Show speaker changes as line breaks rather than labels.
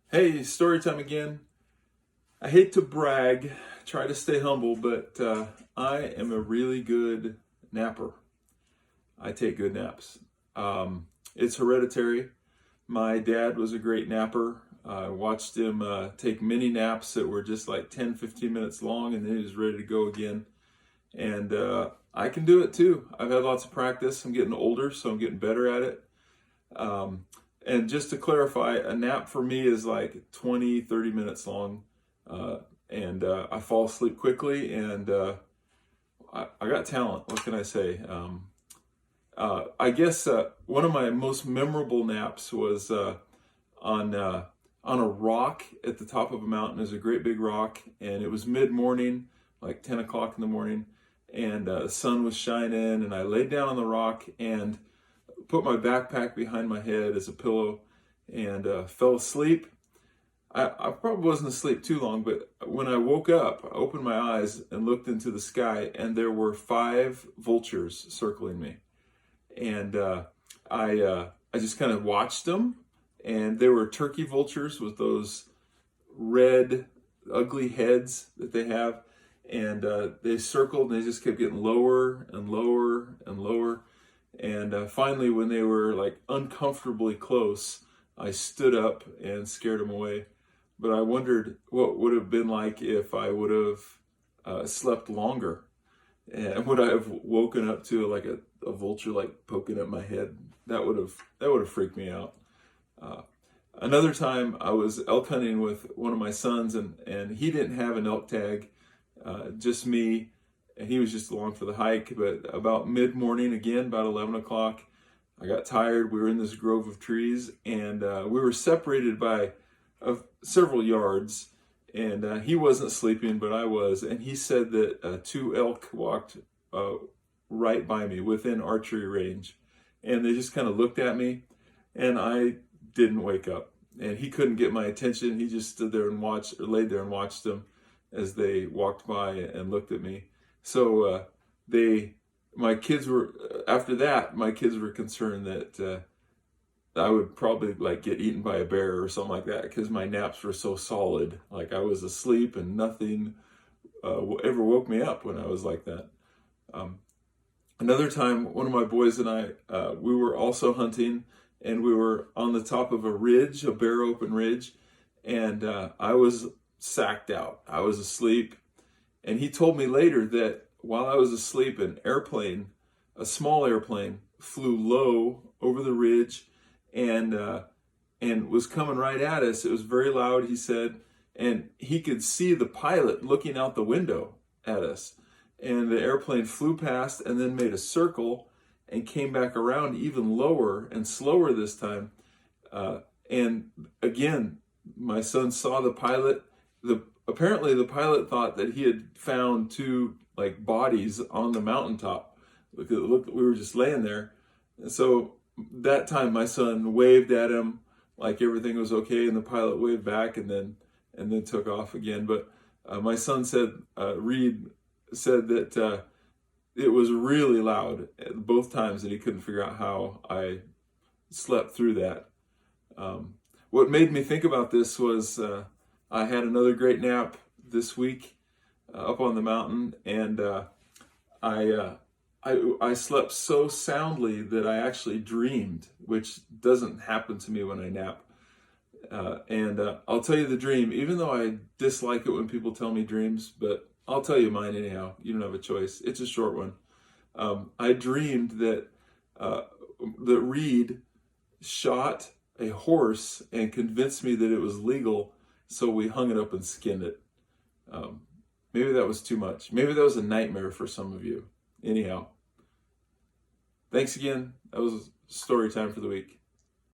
Hey, story time again. I hate to brag, try to stay humble, but I am a really good napper. I take good naps. It's hereditary. My dad was a great napper. I watched him take many naps that were just like 10, 15 minutes long, and then he was ready to go again. And I can do it too. I've had lots of practice. I'm getting older, so I'm getting better at it. Um, and just to clarify, a nap for me is like 20, 30 minutes long. Uh, and I fall asleep quickly, and I got talent. What can I say? I guess one of my most memorable naps was on on a rock at the top of a mountain. There's a great big rock, and it was mid morning, like 10 o'clock in the morning, and the sun was shining. And I laid down on the rock and put my backpack behind my head as a pillow and fell asleep. I probably wasn't asleep too long, but when I woke up, I opened my eyes and looked into the sky, and there were five vultures circling me. And I just kind of watched them, and they were turkey vultures with those red, ugly heads that they have. And they circled, and they just kept getting lower and lower and lower. And finally, when they were like uncomfortably close, I stood up and scared them away. But I wondered what would have been like if I would have slept longer, and would I have woken up to like a vulture like poking at my head? That would have freaked me out. Uh, Another time, I was elk hunting with one of my sons, and he didn't have an elk tag, just me, and he was just along for the hike. But about mid morning, again, about 11 o'clock, I got tired. We were in this grove of trees, and we were separated by several yards. And he wasn't sleeping, but I was. And he said that two elk walked uh, right by me within archery range. And they just kind of looked at me, and I didn't wake up. And he couldn't get my attention. He just stood there and watched, or laid there and watched them as they walked by and looked at me. So my kids were, after that, my kids were concerned that I would probably like get eaten by a bear or something like that, because my naps were so solid. Like I was asleep and nothing ever woke me up when I was like that. Um, Another time, one of my boys and I, we were also hunting, and we were on the top of a ridge, a bare open ridge, and I was sacked out. I was asleep, and he told me later that while I was asleep, an airplane, a small airplane, flew low over the ridge, and was coming right at us. It was very loud, he said, and he could see the pilot looking out the window at us. And the airplane flew past and then made a circle and came back around even lower and slower this time. And again, my son saw the pilot. Apparently the pilot thought that he had found two like bodies on the mountaintop. Look, we were just laying there. And so that time my son waved at him like everything was okay, and the pilot waved back and then took off again. But my son said, Reed said that it was really loud both times, that he couldn't figure out how I slept through that. What made me think about this was I had another great nap this week up on the mountain, and I slept so soundly that I actually dreamed, which doesn't happen to me when I nap. And I'll tell you the dream, even though I dislike it when people tell me dreams, but I'll tell you mine anyhow. You don't have a choice. It's a short one. I dreamed that Reed shot a horse and convinced me that it was legal, so we hung it up and skinned it. Maybe that was too much. Maybe that was a nightmare for some of you. Anyhow, thanks again. That was story time for the week.